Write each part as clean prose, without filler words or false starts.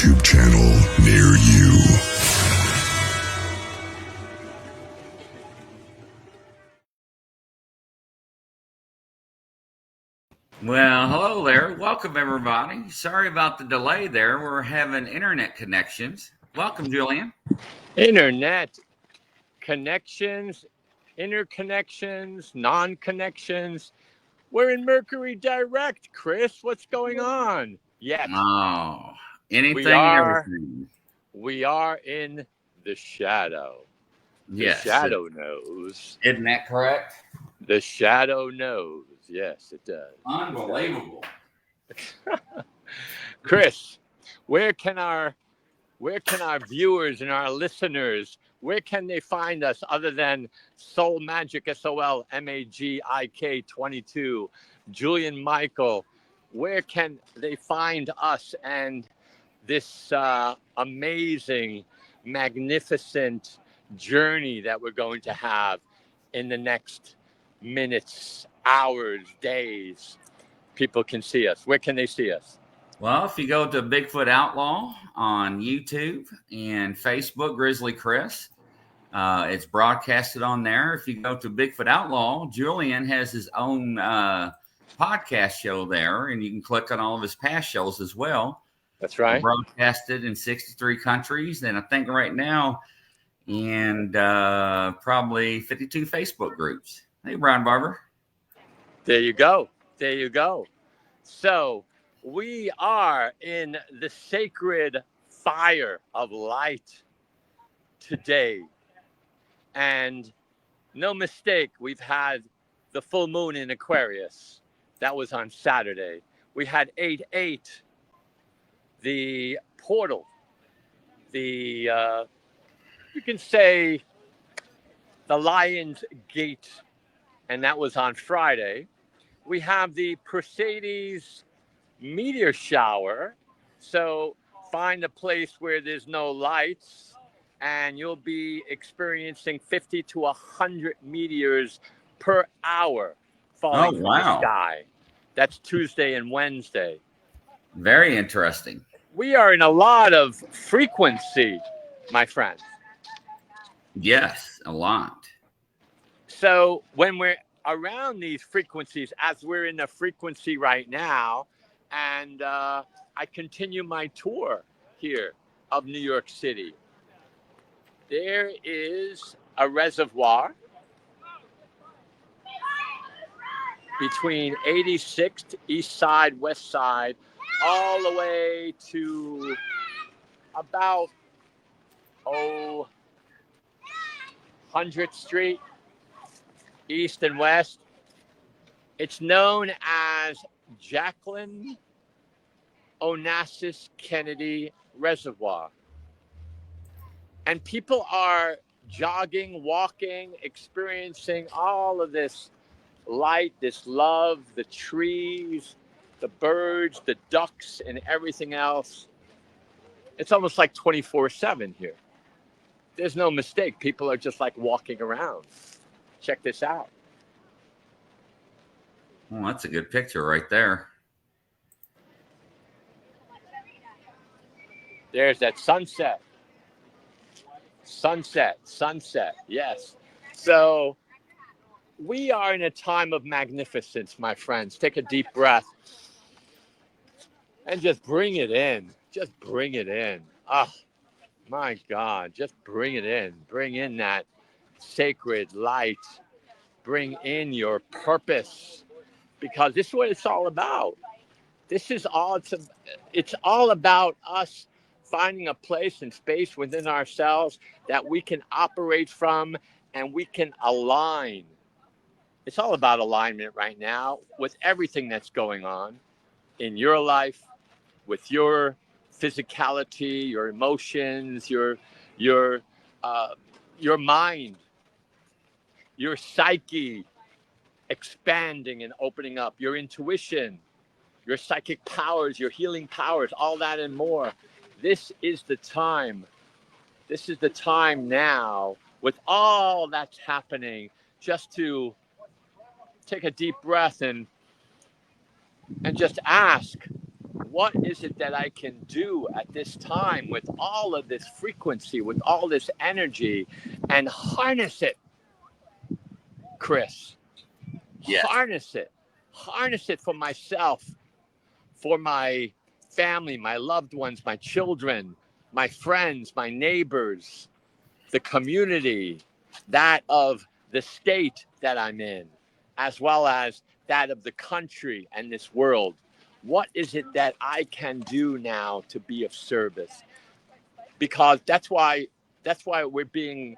YouTube channel near you. Well, hello there. Welcome, everybody. Sorry about the delay there. We're having internet connections. Welcome, Julian. Internet connections, interconnections, non-connections. We're in Mercury Direct, Chris. What's going on? Yet. Oh, anything and everything. We are in the shadow. Yes. The shadow knows. Isn't that correct? The shadow knows. Yes, it does. Unbelievable. Chris, where can our viewers and our listeners, where can they find us other than Soul Magic, SOLMAGIK 22, Julian Michael? Where can they find us and this amazing, magnificent journey that we're going to have in the next minutes, hours, days? People can see us. Where can they see us? Well, if you go to Bigfoot Outlaw on YouTube and Facebook, Grizzly Chris, it's broadcasted on there. If you go to Bigfoot Outlaw, Julian has his own podcast show there, and you can click on all of his past shows as well. That's right. Broadcasted in 63 countries, and I think right now in probably 52 Facebook groups. Hey, Brian Barber. There you go. There you go. So we are in the sacred fire of light today. And no mistake, we've had the full moon in Aquarius. That was on Saturday. We had 8-8, the portal, you can say the Lion's Gate, and that was on Friday. We have the Perseids meteor shower. So find a place where there's no lights and you'll be experiencing 50 to 100 meteors per hour falling Oh, from the wow. sky. That's Tuesday and Wednesday. Very interesting. We are in a lot of frequency, my friend. Yes, a lot. So when we're around these frequencies, as we're in the frequency right now, and I continue my tour here of New York City, there is a reservoir between 86th East Side, West Side, all the way to about 100th Street, East and West. It's known as Jacqueline Onassis Kennedy Reservoir. And people are jogging, walking, experiencing all of this light, this love, the trees, the birds, the ducks, and everything else. It's almost like 24/7 here. There's no mistake. People are just like walking around. Check this out. Well, that's a good picture right there. There's that sunset. Sunset. Yes. So we are in a time of magnificence, my friends. Take a deep breath and just bring it in. Just bring it in. Ah, my God, just bring it in. Bring in that sacred light. Bring in your purpose, because this is what it's all about. This is all it's all about us finding a place and space within ourselves that we can operate from and we can align. It's all about alignment right now with everything that's going on in your life, with your physicality, your emotions, your your mind, your psyche expanding and opening up, your intuition, your psychic powers, your healing powers, all that and more. This is the time. This is the time now, with all that's happening, just to take a deep breath and just ask, what is it that I can do at this time with all of this frequency, with all this energy, and harness it, Chris. Yes. Harness it. Harness it for myself, for my family, my loved ones, my children, my friends, my neighbors, the community, that of the state that I'm in, as well as that of the country and this world. What is it that I can do now to be of service? Because that's why we're being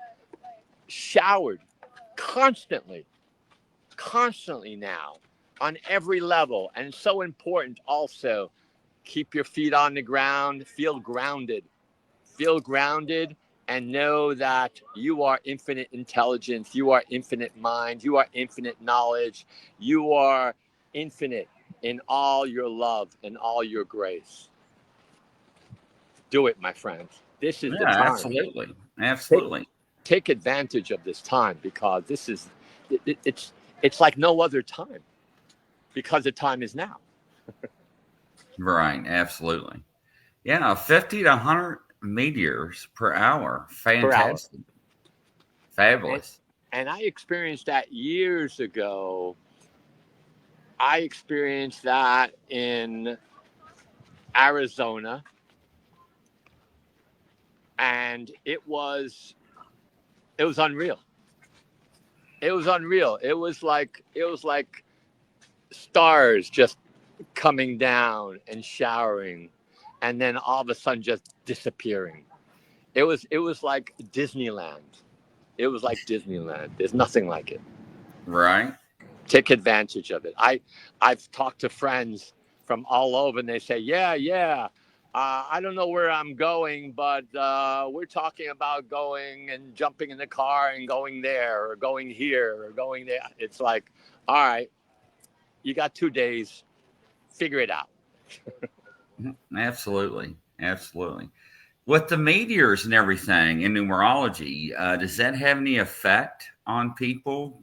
showered constantly now on every level. And it's so important also, keep your feet on the ground, feel grounded, and know that you are infinite intelligence, you are infinite mind, you are infinite knowledge, you are infinite in all your love and all your grace. Do it, my friends. This is the Yeah, time. absolutely. Absolutely. Take advantage of this time, because this is it's like no other time, because the time is now. Right. Absolutely. Yeah. 50 to 100 meteors per hour. Per hour. Fantastic. Fabulous. And I experienced that years ago. I experienced that in Arizona, and it was unreal. It was unreal. It was like stars just coming down and showering, and then all of a sudden just disappearing. It was like Disneyland. It was like Disneyland. There's nothing like it. Right. Take advantage of it. I've talked to friends from all over, and they say, yeah. I don't know where I'm going, but we're talking about going and jumping in the car and going there, or going here, or going there. It's like, all right, you got 2 days, figure it out. Absolutely. Absolutely. With the meteors and everything in numerology, does that have any effect on people?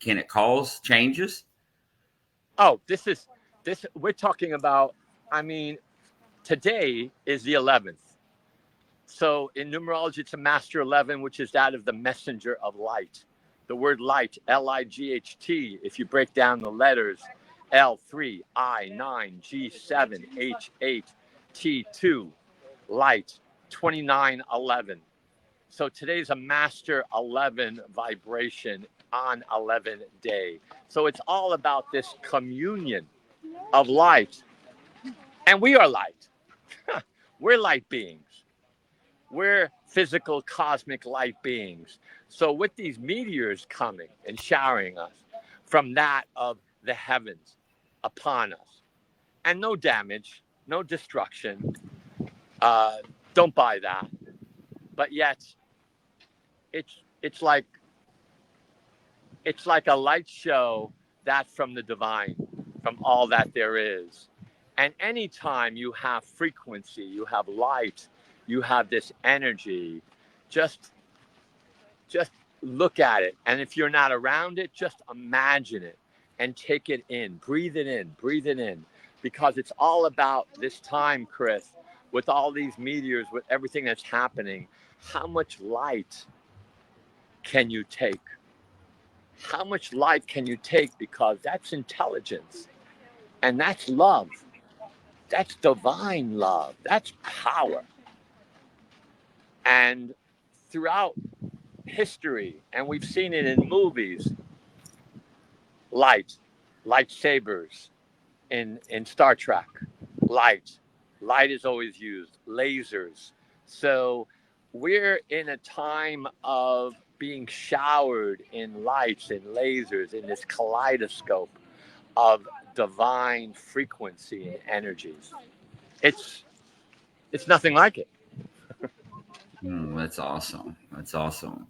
Can it cause changes? Oh, this we're talking about, I mean, today is the 11th. So in numerology, it's a master 11, which is that of the messenger of light. The word light, Light, if you break down the letters, L3, I9, G7, H8, T2, light, 2911. So today's a master 11 vibration on 11 day. So it's all about this communion of light. And we are light. We're light beings. We're physical cosmic light beings. So with these meteors coming and showering us from that of the heavens upon us, and no damage, no destruction, don't buy that. But yet it's it's like it's like a light show that from the divine, from all that there is. And anytime you have frequency, you have light, you have this energy, just just look at it. And if you're not around it, just imagine it and take it in, breathe it in, breathe it in. Because it's all about this time, Chris, with all these meteors, with everything that's happening, how much light can you take? How much light can you take? Because that's intelligence and that's love. That's divine love. That's power. And throughout history, and we've seen it in movies, lightsabers in Star Trek, light is always used, lasers. So we're in a time of being showered in lights and lasers in this kaleidoscope of divine frequency and energies. It's nothing like it. That's awesome. That's awesome.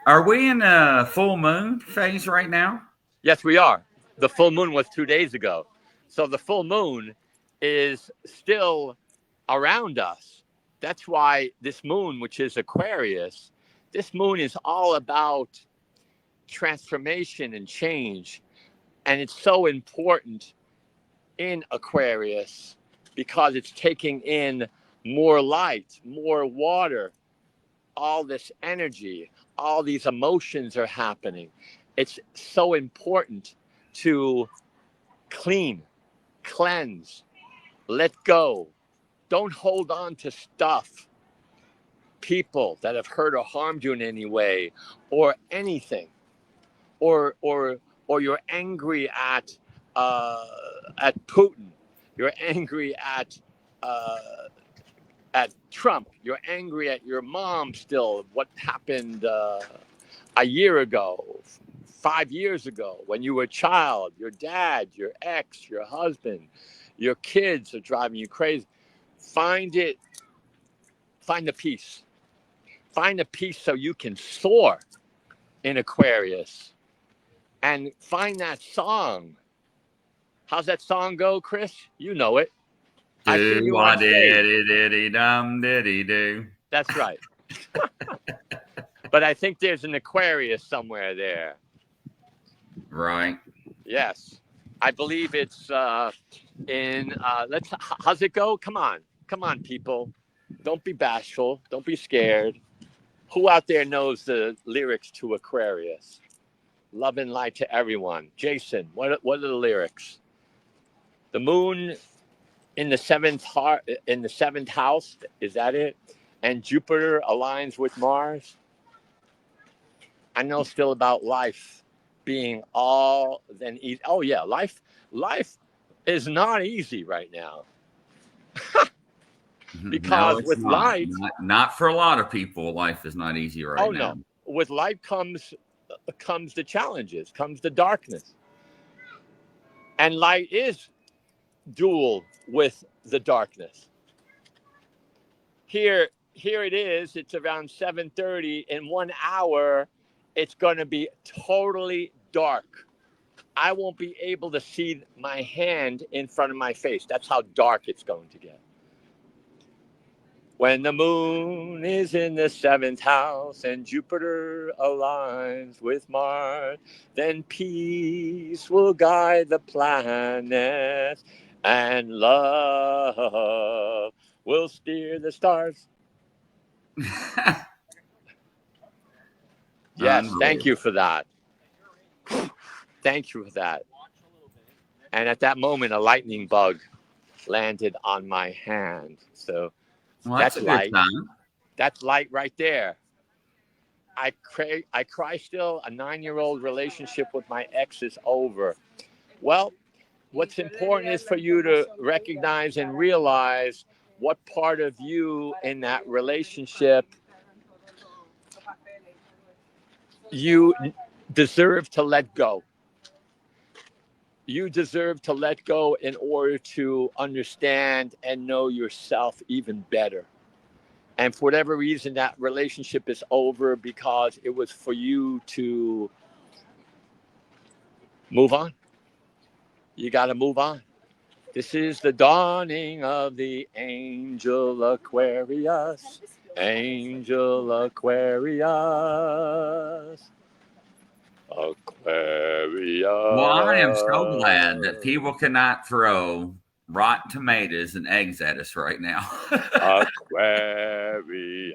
Are we in a full moon phase right now? Yes, we are. The full moon was 2 days ago. So the full moon is still around us. That's why this moon, which is Aquarius, this moon is all about transformation and change. And it's so important in Aquarius because it's taking in more light, more water, all this energy, all these emotions are happening. It's so important to clean, cleanse, let go. Don't hold on to stuff, people that have hurt or harmed you in any way, or anything, or you're angry at Putin. You're angry uh, at Trump. You're angry at your mom still. What happened a year ago, 5 years ago, when you were a child? Your dad, your ex, your husband, your kids are driving you crazy. Find it. Find the peace. Find the peace so you can soar in Aquarius. And find that song. How's that song go, Chris? You know it. I see you on stage. Do. That's right. But I think there's an Aquarius somewhere there. Right. Yes. I believe it's how's it go? Come on, people. Don't be bashful. Don't be scared. Who out there knows the lyrics to Aquarius? Love and light to everyone. Jason, what are the lyrics? The moon in the seventh house, is that it? And Jupiter aligns with Mars. I know still about life being all then easy. Oh yeah, life is not easy right now. No, Because it's with not. light, Not for a lot of people. Life is not easy right oh now. no, with light comes the challenges, comes the darkness. And light is dual with the darkness. Here it is. It's around 7:30. In 1 hour, it's going to be totally dark. I won't be able to see my hand in front of my face. That's how dark it's going to get. When the moon is in the 7th house and Jupiter aligns with Mars, then peace will guide the planets and love will steer the stars. Yes, thank you for that. Thank you for that. And at that moment, a lightning bug landed on my hand. So Well, that's that's a good light. sign. That's light right there. I cry still. A 9-year-old relationship with my ex is over. Well, what's important is for you to recognize and realize what part of you in that relationship you deserve to let go. You deserve to let go in order to understand and know yourself even better. And for whatever reason, that relationship is over because it was for you to move on. You got to move on. This is the dawning of the angel Aquarius. Angel Aquarius. Aquarius. Well, I am so glad that people cannot throw rotten tomatoes and eggs at us right now. Aquarius.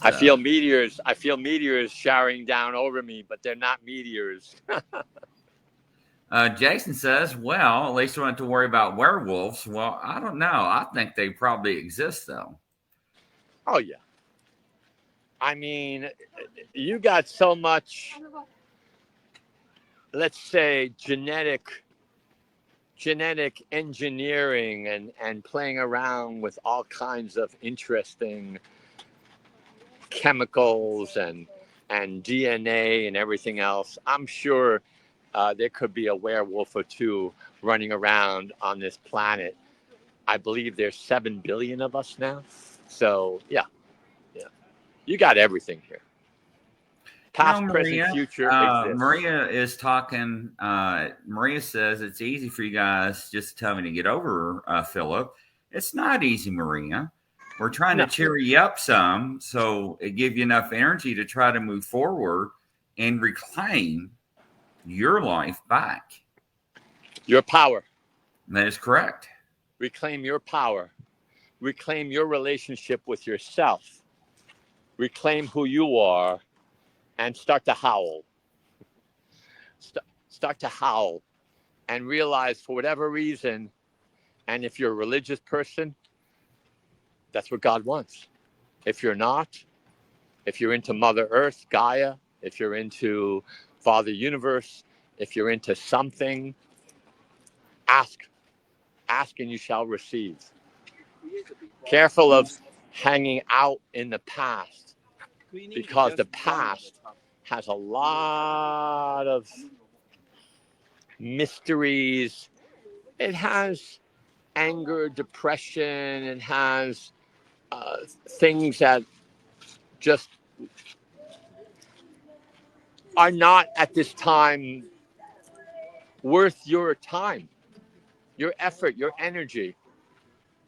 I feel meteors showering down over me, but they're not meteors. Jason says, well, at least we don't have to worry about werewolves. Well, I don't know. I think they probably exist, though. Oh, yeah. I mean, you got so much, let's say, genetic engineering and playing around with all kinds of interesting chemicals and DNA and everything else. I'm sure there could be a werewolf or two running around on this planet. I believe there's 7 billion of us now. So, yeah. You got everything here. Past, Maria, present, future exists. Maria is talking. Maria says it's easy for you guys just to tell me to get over Philip. It's not easy, Maria. We're trying to cheer you up some so it give you enough energy to try to move forward and reclaim your life back. Your power. That is correct. Reclaim your power. Reclaim your relationship with yourself. Reclaim who you are and start to howl. Start to howl and realize for whatever reason, and if you're a religious person, that's what God wants. If you're not, if you're into Mother Earth, Gaia, if you're into Father Universe, if you're into something, ask and you shall receive. Careful of hanging out in the past, because the past has a lot of mysteries. It has anger, depression, it has things that just are not at this time worth your time, your effort, your energy.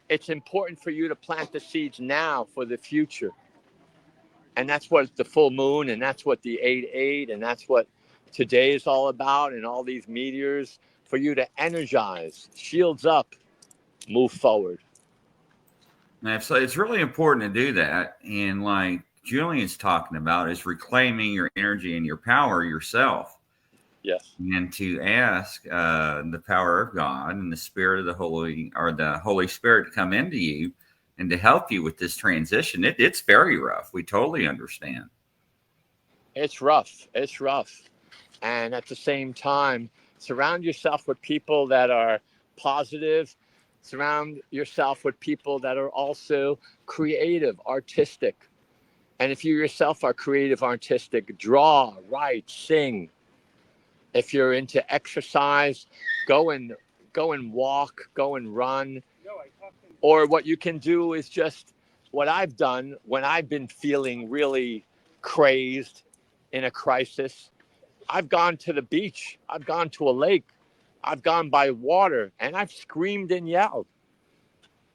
It's important for you to plant the seeds now for the future. And that's what the full moon, and that's what the 8-8, and that's what today is all about, and all these meteors, for you to energize, shields up, move forward. So it's really important to do that. And like Julian's talking about is reclaiming your energy and your power yourself. Yes. And to ask the power of God and the Spirit of the Holy Spirit to come into you and to help you with this transition. It's very rough. We totally understand. It's rough. It's rough. And at the same time, surround yourself with people that are positive. Surround yourself with people that are also creative, artistic. And if you yourself are creative, artistic, draw, write, sing. If you're into exercise, go and walk, go and run. Or what you can do is just what I've done when I've been feeling really crazed in a crisis. I've gone to the beach. I've gone to a lake. I've gone by water, and I've screamed and yelled.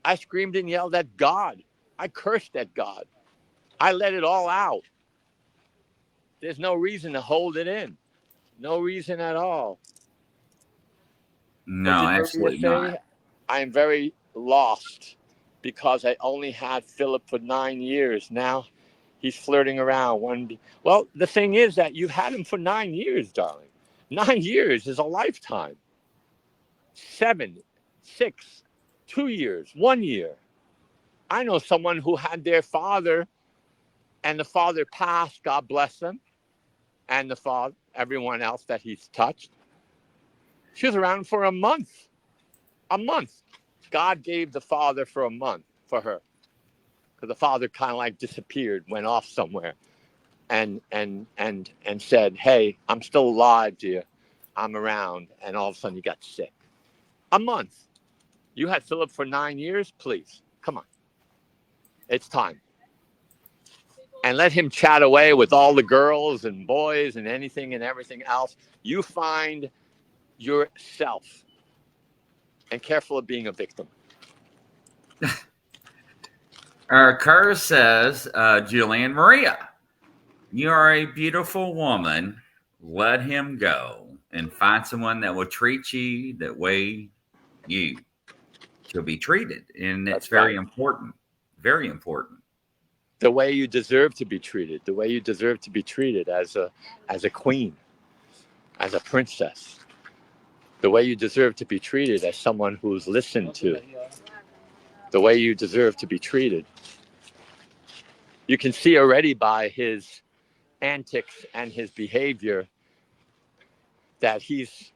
I screamed and yelled at God. I cursed at God. I let it all out. There's no reason to hold it in. No reason at all. What No, did Maria absolutely not. say? I am very lost because I only had Philip for 9 years. Now he's flirting around. Well, the thing is that you've had him for 9 years, darling. 9 years is a lifetime. 7, 6, 2 years, 1 year. I know someone who had their father, and the father passed, God bless them, and the father, everyone else that he's touched. She was around for a month. A month. God gave the father for a month for her, because the father kind of like disappeared, went off somewhere, and said, "Hey, I'm still alive, dear. I'm around." And all of a sudden, he got sick. A month. You had Philip for 9 years. Please, come on. It's time. And let him chat away with all the girls and boys and anything and everything else. You find yourself, and careful of being a victim. Kerr says, Julian, Maria, you are a beautiful woman. Let him go and find someone that will treat you the way you should be treated. And it's That's very right. important. Very important. The way you deserve to be treated. The way you deserve to be treated as a queen, as a princess. The way you deserve to be treated as someone who's listened to. The way you deserve to be treated. You can see already by his antics and his behavior that he's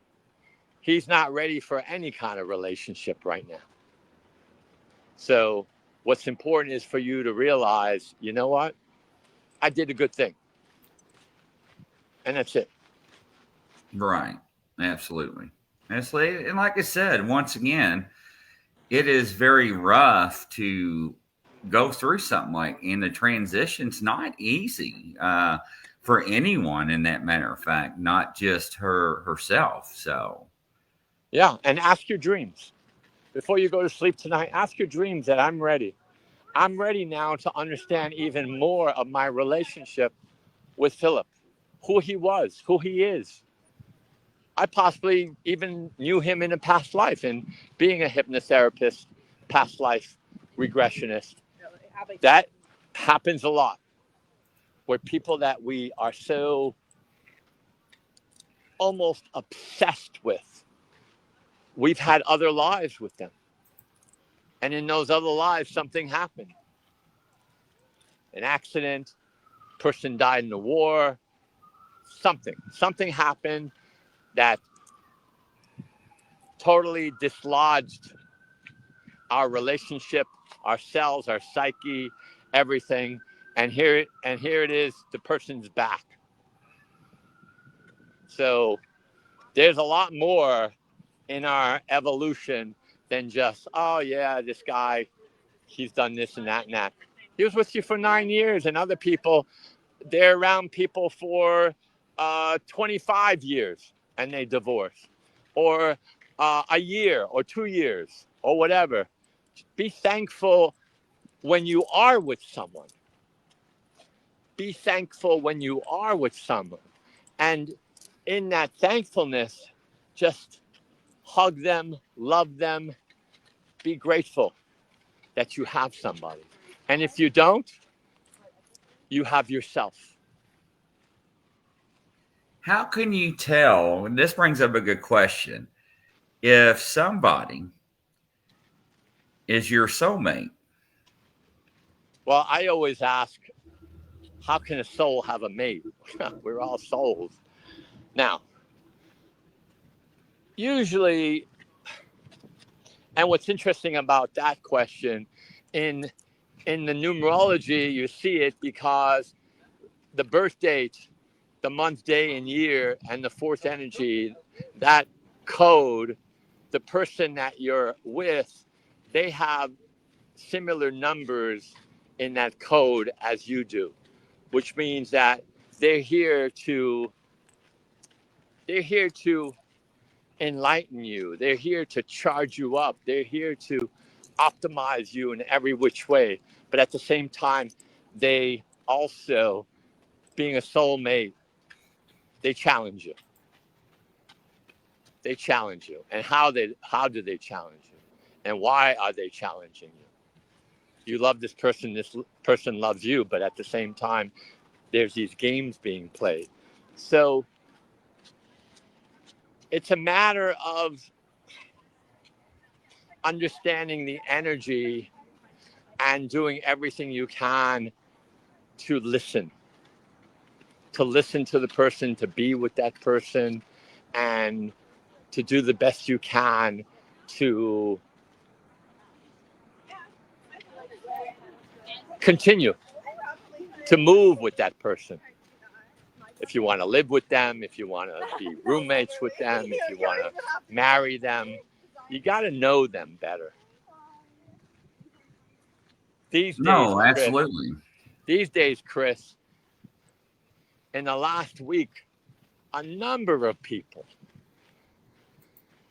not ready for any kind of relationship right now. So what's important is for you to realize, you know what? I did a good thing. And that's it. Right. Absolutely. Absolutely. And like I said, once again, it is very rough to go through something like, and the transition's not easy for anyone, in that matter of fact, not just herself. So Yeah. And ask your dreams. Before you go to sleep tonight, ask your dreams that I'm ready. I'm ready now to understand even more of my relationship with Philip, who he was, who he is. I possibly even knew him in a past life, and being a hypnotherapist, past life regressionist, that happens a lot, where people that we are so almost obsessed with, we've had other lives with them. And in those other lives, something happened. An accident, person died in the war, something happened that totally dislodged our relationship, ourselves, our psyche, everything. And here it is, the person's back. So there's a lot more in our evolution than just, oh yeah, this guy, he's done this and that and that. He was with you for 9 years, and other people, they're around people for 25 years and they divorce, or a year or 2 years or whatever. Be thankful when you are with someone. Be thankful when you are with someone. And in that thankfulness, just hug them, love them, be grateful that you have somebody. And if you don't, you have yourself. how can you tell? And this brings up a good question. If somebody is your soulmate, Well, I always ask, how can a soul have a mate? We're all souls. Now, usually, and what's interesting about that question, in the numerology, you see it because the birth date, the month, day, and year, and the fourth energy, that code, the person that you're with, they have similar numbers in that code as you do, which means that they're here to enlighten you. They're here to charge you up. They're here to optimize you in every which way. But at the same time, they also, being a soulmate, they challenge you. They challenge you. And how do they challenge you? And why are they challenging you? You love this person loves you, but at the same time, there's these games being played. So it's a matter of understanding the energy and doing everything you can to listen to the person, to be with that person, and to do the best you can to continue to move with that person. If you want to live with them, if you want to be roommates with them, if you want to marry them, you got to know them better. These Absolutely. Chris, in the last week, a number of people,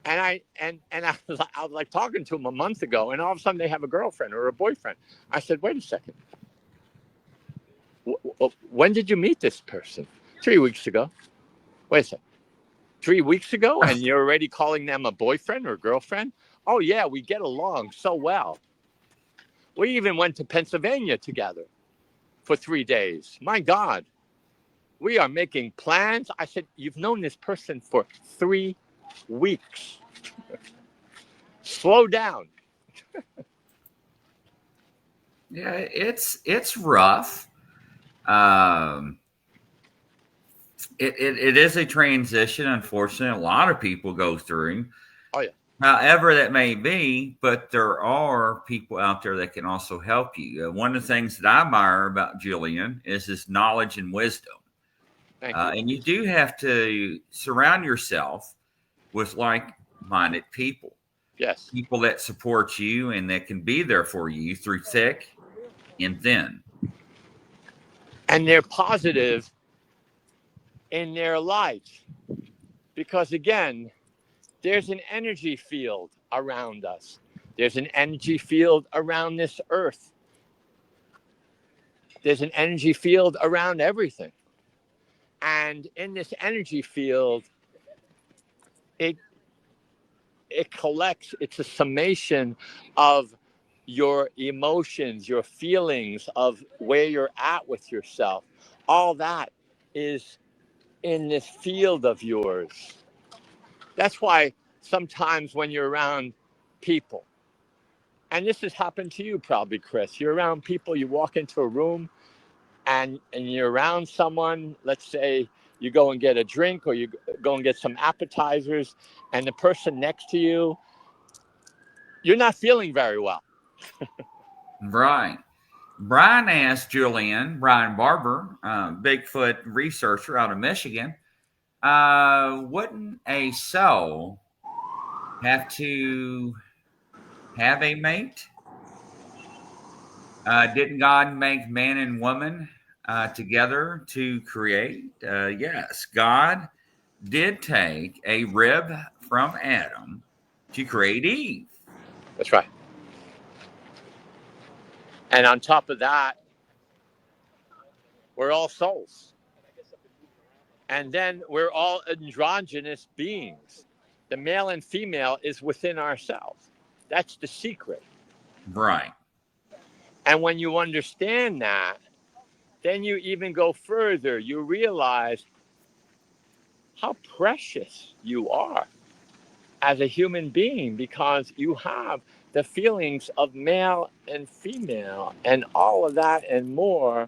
and I was like talking to them a month ago, and all of a sudden they have a girlfriend or a boyfriend. I said, wait a second. When did you meet this person? 3 weeks ago. Wait a second. 3 weeks ago, and you're already calling them a boyfriend or girlfriend? Oh, yeah, we get along so well. We even went to Pennsylvania together for 3 days. My God, we are making plans. I said, you've known this person for 3 weeks. Slow down. Yeah, it's rough. It is a transition, unfortunately, a lot of people go through. Oh, yeah. However that may be, but there are people out there that can also help you. One of the things that I admire about Julian is his knowledge and wisdom. Thank you. And you do have to surround yourself with like-minded people. Yes. People that support you and that can be there for you through thick and thin. And they're positive in their life. Because again, there's an energy field around us. There's an energy field around this earth. There's an energy field around everything. And in this energy field, it collects, it's a summation of your emotions, your feelings, of where you're at with yourself. All that is in this field of yours. That's why sometimes when you're around people, and this has happened to you probably, Chris, you're around people, you walk into a room and you're around someone, let's say you go and get a drink or you go and get some appetizers, and the person next to you, you're not feeling very well. Right. Brian asked Brian Barber, Bigfoot researcher out of Michigan, wouldn't a soul have to have a mate? Didn't God make man and woman together to create? Yes, God did take a rib from Adam to create Eve. That's right. And on top of that, we're all souls. And then we're all androgynous beings. The male and female is within ourselves. That's the secret. Right. And when you understand that, then you even go further. You realize how precious you are as a human being, because you have the feelings of male and female and all of that and more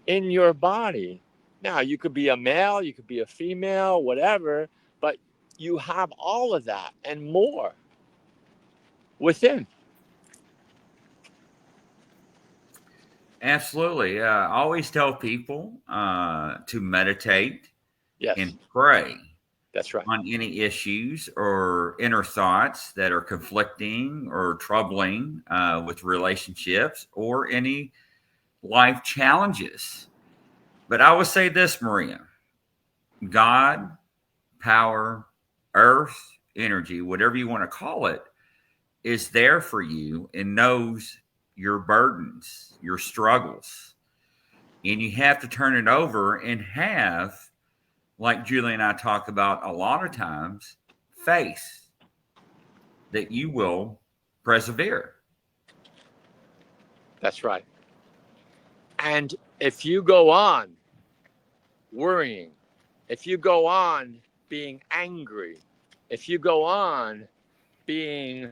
in your body. Now, you could be a male, you could be a female, whatever, but you have all of that and more within. Absolutely. I always tell people to meditate Yes, and pray that's right. on any issues or inner thoughts that are conflicting or troubling with relationships or any life challenges. But I would say this, Maria: God, power, earth, energy, whatever you want to call it, is there for you and knows your burdens, your struggles. And you have to turn it over and have, like Julie and I talk about a lot of times, faith that you will persevere. That's right. And if you go on worrying, if you go on being angry, if you go on being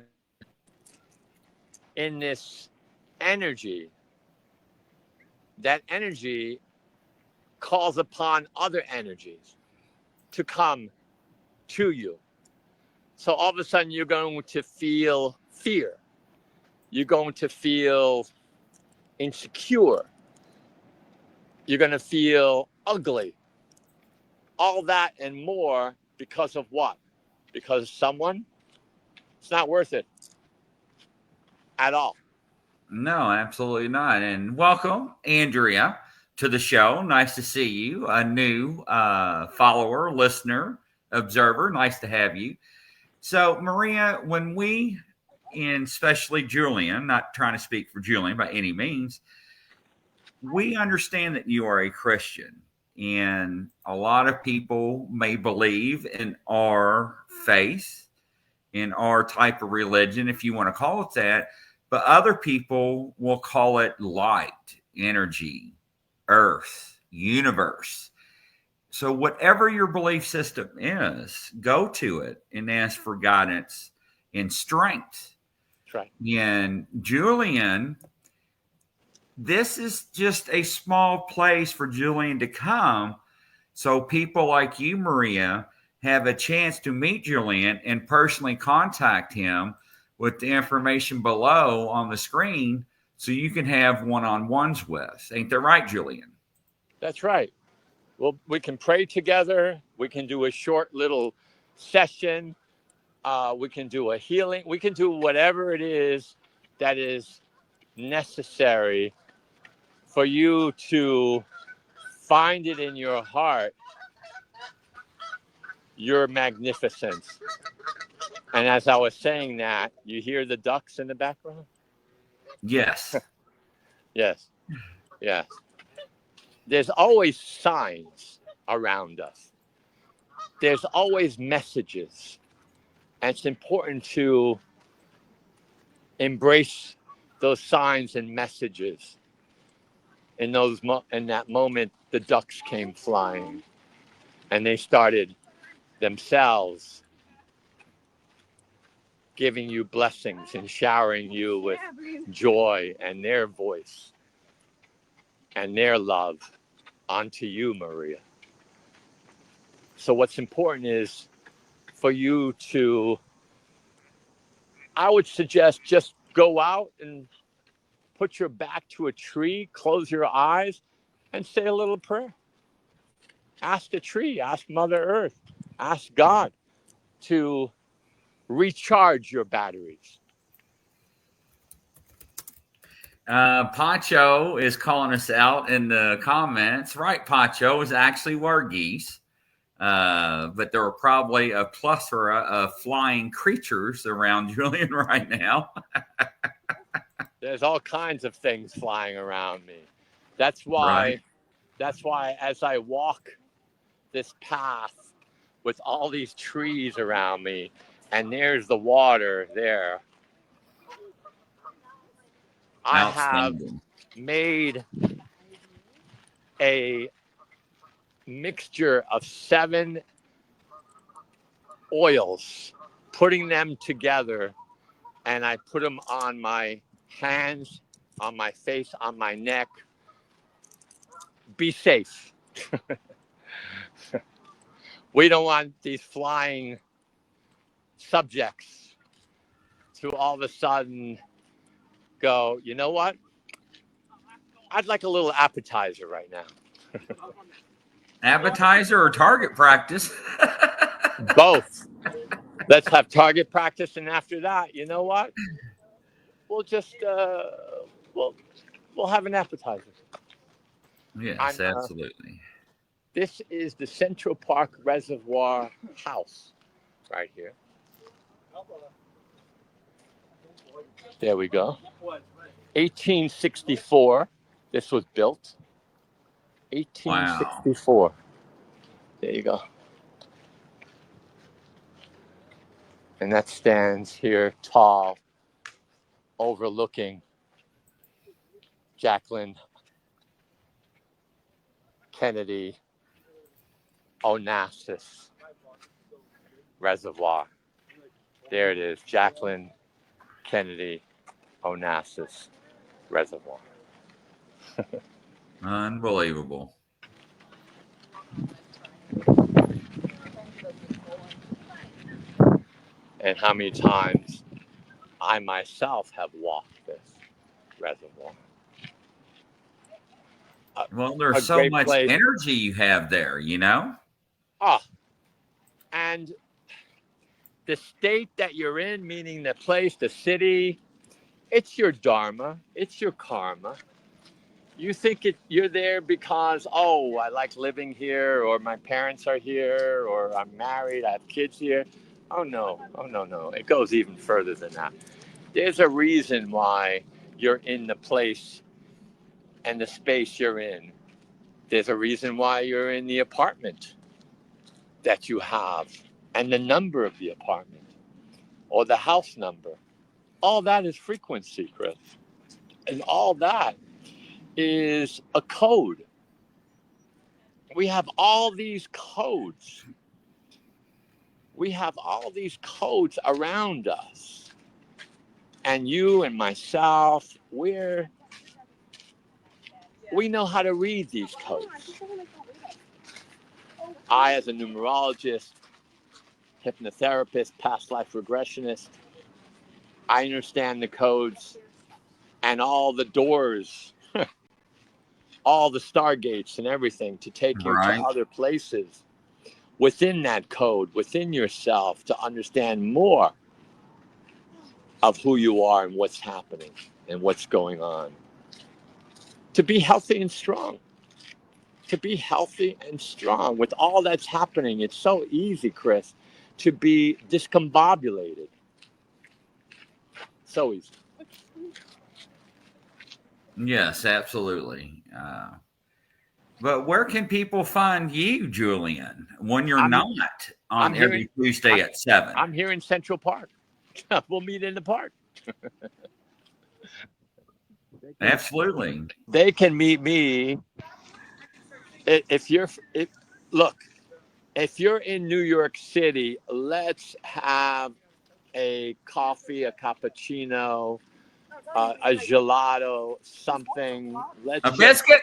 in this energy, that energy calls upon other energies to come to you. So all of a sudden you're going to feel fear. You're going to feel insecure. You're going to feel ugly. All that and more because of what? Because someone, it's not worth it at all. No, absolutely not. And welcome, Andrea, to the show. Nice to see you. A new follower, listener, observer. Nice to have you. So, Maria, when we, and especially Julian, not trying to speak for Julian by any means, we understand that you are a Christian. And a lot of people may believe in our faith, in our type of religion, if you want to call it that. But other people will call it light, energy, earth, universe. So, whatever your belief system is, go to it and ask for guidance and strength. That's right. And Julian, this is just a small place for Julian to come. So, people like you, Maria, have a chance to meet Julian and personally contact him with the information below on the screen so you can have one-on-ones with. Ain't that right, Julian? That's right. Well, we can pray together. We can do a short little session. We can do a healing. We can do whatever it is that is necessary for you to find it in your heart, your magnificence. And as I was saying that, you hear the ducks in the background? Yes. Yes. Yes. There's always signs around us. There's always messages. And it's important to embrace those signs and messages. In that moment, the ducks came flying and they started themselves giving you blessings and showering you with joy and their voice and their love onto you, Maria. So what's important is for you to, I would suggest just go out and put your back to a tree, close your eyes, and say a little prayer. Ask a tree, ask Mother Earth, ask God to recharge your batteries. Pacho is calling us out in the comments. Right, Pacho, is actually were geese. But there are probably a plethora of flying creatures around Julian right now. There's all kinds of things flying around me. That's why as I walk this path with all these trees around me, and there's the water there, I have made a mixture of 7 oils, putting them together, and I put them on my hands, on my face, on my neck. Be safe. We don't want these flying subjects to all of a sudden go, you know what? I'd like a little appetizer right now. Appetizer or target practice? Both. Let's have target practice, and after that, you know what? We'll just we'll have an appetizer. Yes, absolutely. This is the Central Park Reservoir House right here. There we go. 1864. This was built. Wow. 1864. There you go. And that stands here tall, overlooking Jacqueline Kennedy Onassis Reservoir. There it is, Jacqueline Kennedy Onassis Reservoir. Unbelievable. And how many times I myself have walked this reservoir. Well, there's A so great much place. energy you have there, you know? Ah, and the state that you're in, meaning the place, the city, it's your dharma, it's your karma. You think you're there because, oh, I like living here, or my parents are here, or I'm married, I have kids here. Oh no, no. It goes even further than that. There's a reason why you're in the place and the space you're in. There's a reason why you're in the apartment that you have, and the number of the apartment, or the house number. All that is frequency, Chris. And all that is a code. We have all these codes. We have all these codes around us. And you and myself, we know how to read these codes. I, as a numerologist, hypnotherapist, past life regressionist, I understand the codes and all the doors, all the stargates and everything to take you to Right. other places within that code, within yourself, to understand more of who you are and what's happening and what's going on. To be healthy and strong. To be healthy and strong with all that's happening. It's so easy, Chris, to be discombobulated. So easy. Yes, absolutely. But where can people find you, Julian, when you're I'm not on I'm here every in Tuesday I'm, at 7? I'm here in Central Park. We'll meet in the park. Absolutely. They can meet me if look, if you're in New York City, let's have a coffee, a cappuccino, a gelato, something. A biscuit?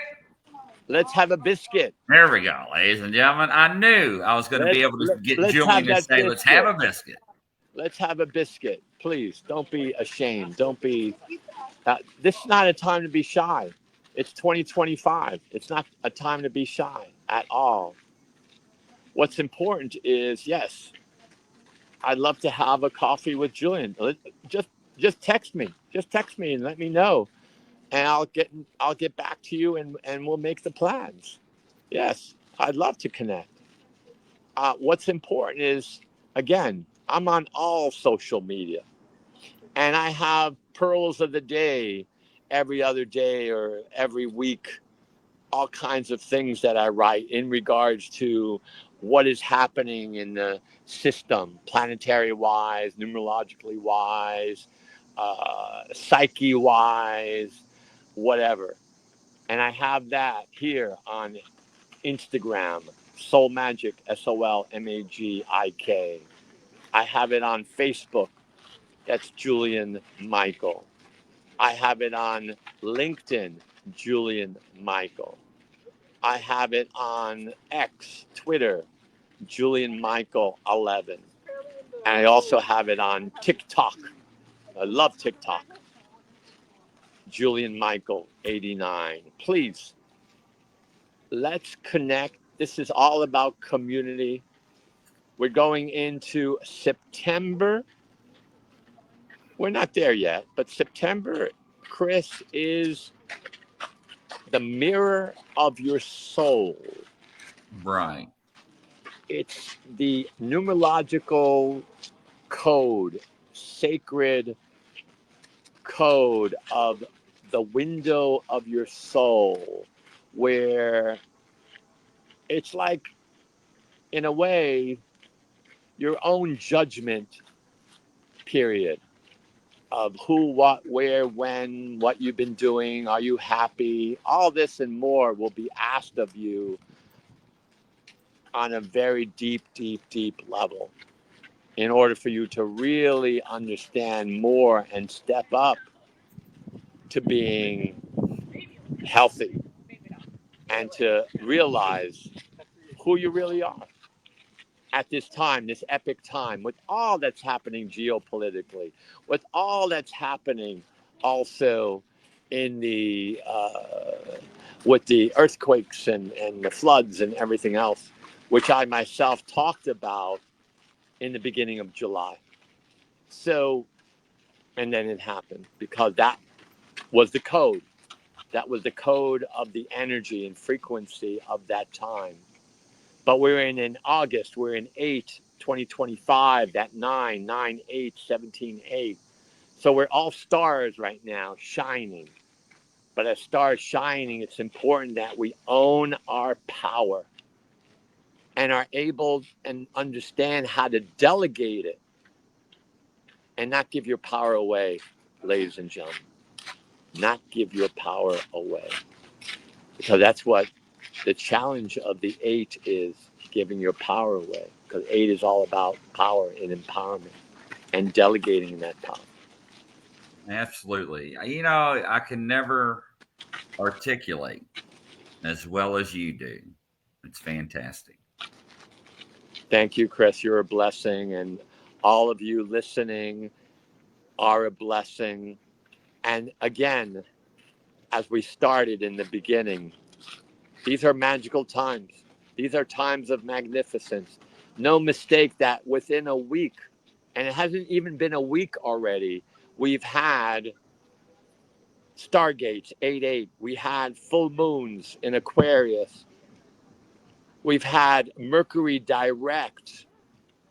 Let's have a biscuit. There we go, ladies and gentlemen. I knew I was going to be able to get Let's Julian have to that say, let's have biscuit. a biscuit. Let's have a biscuit, please. Don't be ashamed. Don't be. This is not a time to be shy. It's 2025. It's not a time to be shy at all. What's important is, yes, I'd love to have a coffee with Julian. Just text me. Just text me and let me know, and I'll get back to you, and we'll make the plans. Yes, I'd love to connect. What's important is, again, I'm on all social media, and I have pearls of the day every other day or every week, all kinds of things that I write in regards to what is happening in the system, planetary wise, numerologically wise, psyche wise, whatever. And I have that here on Instagram, Soul Magic, SOLMAGIK. I have it on Facebook. That's Julian Michael. I have it on LinkedIn, Julian Michael. I have it on X, Twitter, Julian Michael 11. And I also have it on TikTok. I love TikTok. Julian Michael 89. Please, let's connect. This is all about community. We're going into September. We're not there yet, but September, Chris, is the mirror of your soul. Right. It's the numerological code, sacred code of the window of your soul, where it's like, in a way, your own judgment period of who, what, where, when, what you've been doing, are you happy? All this and more will be asked of you on a very deep, deep, deep level in order for you to really understand more and step up to being healthy and to realize who you really are at this time, this epic time, with all that's happening geopolitically, with all that's happening also in the with the earthquakes and the floods and everything else, which I myself talked about in the beginning of July. So, and then it happened because that was the code. That was the code of the energy and frequency of that time. But we're in August, we're in 8/2025, that 9/9/8/17/8. So we're all stars right now shining. But as stars shining, it's important that we own our power and are able and understand how to delegate it and not give your power away, ladies and gentlemen. Not give your power away. Because that's what the challenge of the 8 is, giving your power away. Because 8 is all about power and empowerment and delegating that power. Absolutely. You know, I can never articulate as well as you do. It's fantastic. Thank you, Chris. You're a blessing. And all of you listening are a blessing. And again, as we started in the beginning, these are magical times. These are times of magnificence. No mistake that within a week, and it hasn't even been a week already, we've had stargates, 8/8. We had full moons in Aquarius. We've had Mercury direct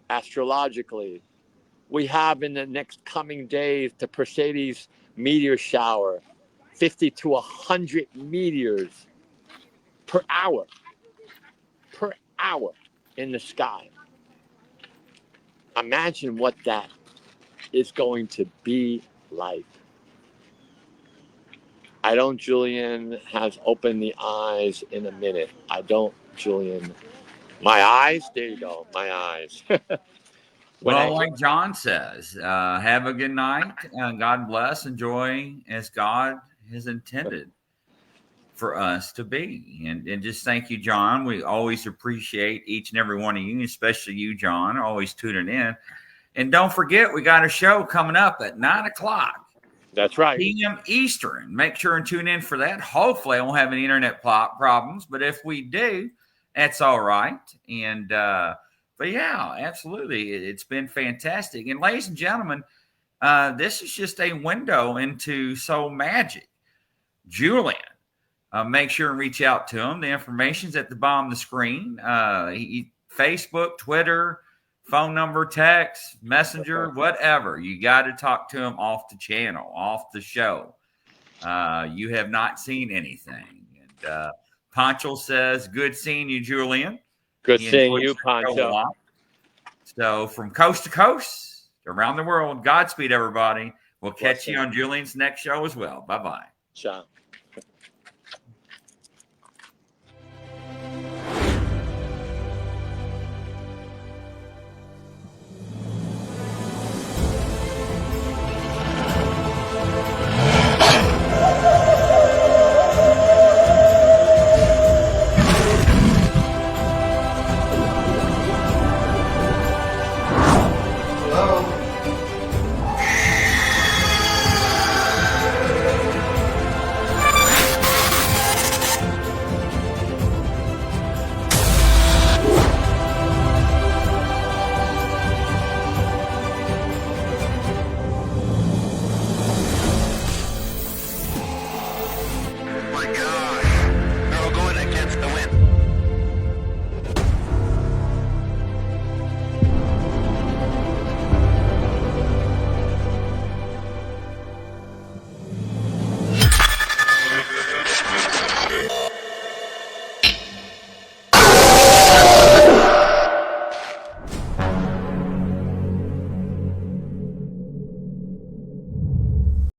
astrologically. We have in the next coming days the Perseids meteor shower, 50 to 100 meteors per hour in the sky. Imagine what that is going to be like. I don't, Julian has opened the eyes in a minute. I don't, Julian. My eyes? There you go. My eyes. Well, like John says, have a good night. God bless. Enjoy as God has intended for us to be. And just thank you, John. We always appreciate each and every one of you, especially you, John, always tuning in. And don't forget, we got a show coming up at 9 o'clock. That's right. p.m. Eastern. Make sure and tune in for that. Hopefully, I won't have any internet problems, but if we do, that's all right. And but yeah, absolutely, it's been fantastic. And ladies and gentlemen, this is just a window into soul magic. Julian, make sure and reach out to him. The information's at the bottom of the screen. Facebook, Twitter, phone number, text, messenger, whatever. You got to talk to him off the channel, off the show. You have not seen anything. And Pancho says, good seeing you, Julian. Good seeing you, Pancho. So from coast to coast, around the world, Godspeed, everybody. We'll catch you on Julian's next show as well. Bye-bye. Ciao.